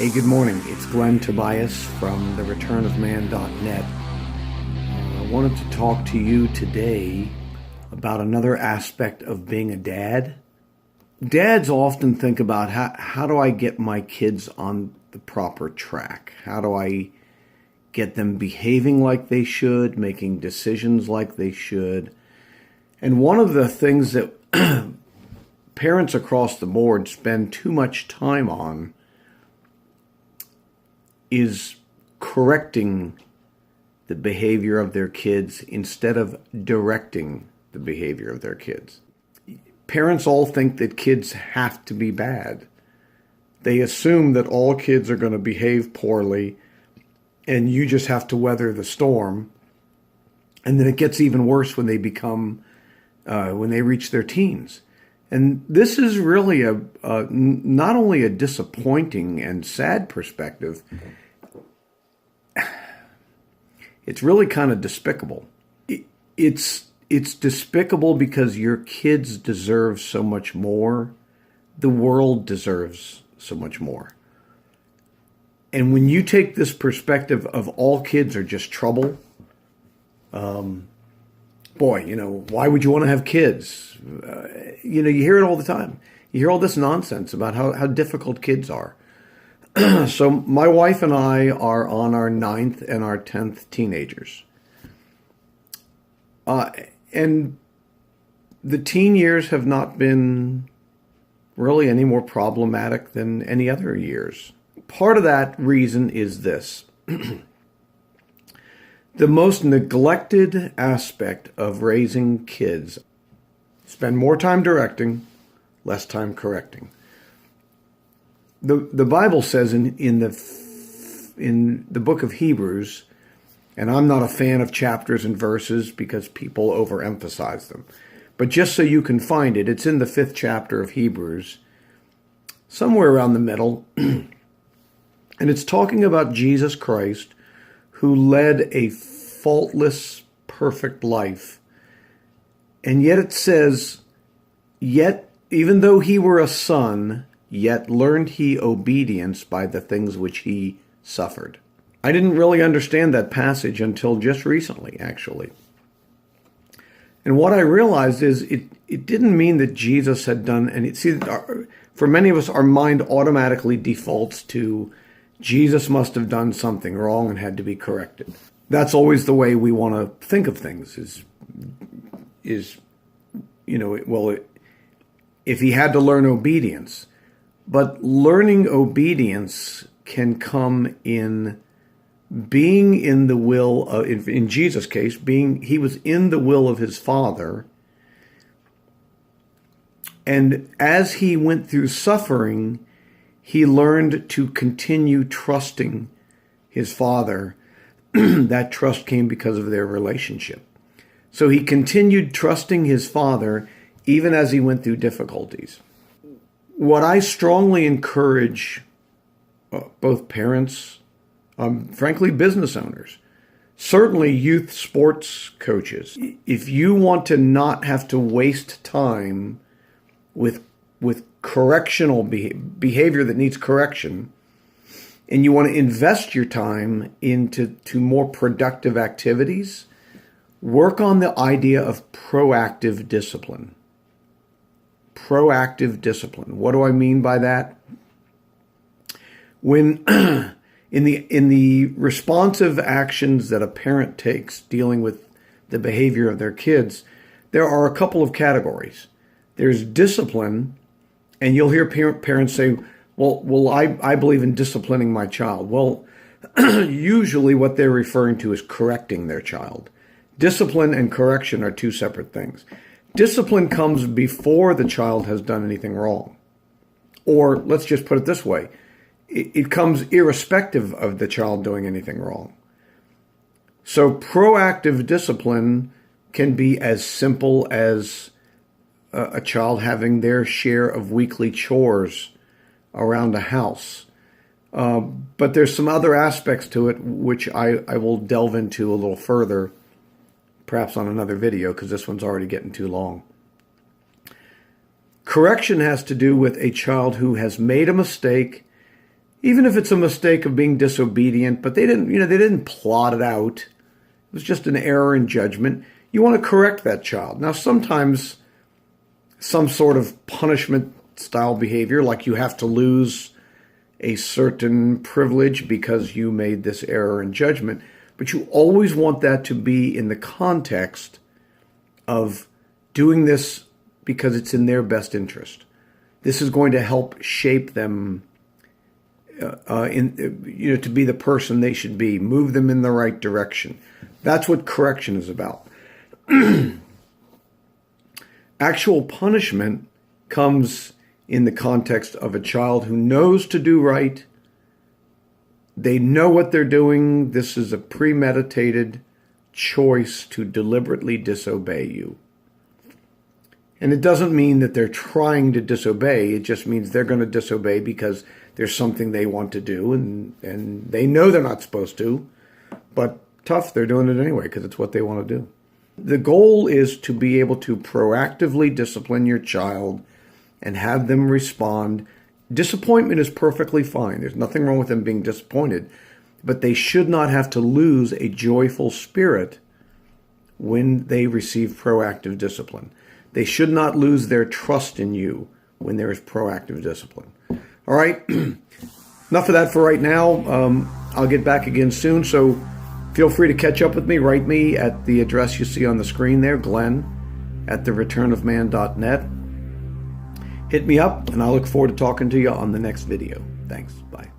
Hey, good morning. It's Glenn Tobias from thereturnofman.net. I wanted to talk to you today about another aspect of being a dad. Dads often think about how do I get my kids on the proper track? How do I get them behaving like they should, making decisions like they should? And one of the things that parents across the board spend too much time on is correcting the behavior of their kids instead of directing the behavior of their kids. Parents all think that kids have to be bad. They assume that all kids are going to behave poorly and you just have to weather the storm. And then it gets even worse when they when they reach their teens. And this is really not only a disappointing and sad perspective, it's really kind of despicable. It's despicable because your kids deserve so much more. The world deserves so much more. And when you take this perspective of all kids are just trouble, why would you want to have kids? You hear it all the time. You hear all this nonsense about how difficult kids are. So my wife and I are on our 9th and our 10th teenagers. And the teen years have not been really any more problematic than any other years. Part of that reason is this. The most neglected aspect of raising kids: spend more time directing, less time correcting. The Bible says in the book of Hebrews, and I'm not a fan of chapters and verses because people overemphasize them, but just so you can find it, it's in the 5th chapter of Hebrews, somewhere around the middle, and it's talking about Jesus Christ, who led a faultless, perfect life. And yet it says, yet, even though he were a son, yet learned he obedience by the things which he suffered. I didn't really understand that passage until just recently, actually. And what I realized is it didn't mean that Jesus had done, and for many of us, our mind automatically defaults to Jesus must have done something wrong and had to be corrected. That's always the way we want to think of things if he had to learn obedience. But learning obedience can come in being in the will of, in Jesus' case, he was in the will of his Father. And as he went through suffering, he learned to continue trusting his Father. That trust came because of their relationship. So he continued trusting his Father even as he went through difficulties. What I strongly encourage both parents, frankly, business owners, certainly youth sports coaches, if you want to not have to waste time with correctional behavior that needs correction, and you want to invest your time into more productive activities, work on the idea of proactive discipline. Proactive discipline. What do I mean by that? When in the responsive actions that a parent takes dealing with the behavior of their kids, there are a couple of categories. There's discipline, and you'll hear parents say, well, I believe in disciplining my child. Well, usually what they're referring to is correcting their child. Discipline and correction are two separate things. Discipline comes before the child has done anything wrong. Or let's just put it this way. It comes irrespective of the child doing anything wrong. So proactive discipline can be as simple as a child having their share of weekly chores around a house. But there's some other aspects to it which I will delve into a little further, perhaps on another video, because this one's already getting too long. Correction has to do with a child who has made a mistake even if it's a mistake of being disobedient, but they didn't plot it out. It was just an error in judgment. You want to correct that child. Now, sometimes some sort of punishment style behavior, like you have to lose a certain privilege because you made this error in judgment, but you always want that to be in the context of doing this because it's in their best interest. This is going to help shape them to be the person they should be, move them in the right direction. That's what correction is about. Actual punishment comes in the context of a child who knows to do right. They know what they're doing. This is a premeditated choice to deliberately disobey you. And it doesn't mean that they're trying to disobey. It just means they're going to disobey because there's something they want to do, and they know they're not supposed to, but tough, they're doing it anyway because it's what they want to do. The goal is to be able to proactively discipline your child and have them respond. Disappointment is perfectly fine. There's nothing wrong with them being disappointed, but they should not have to lose a joyful spirit when they receive proactive discipline. They should not lose their trust in you when there is proactive discipline. All right, enough of that for right now. I'll get back again soon, so feel free to catch up with me. Write me at the address you see on the screen there, Glenn@thereturnofman.net. Hit me up, and I look forward to talking to you on the next video. Thanks. Bye.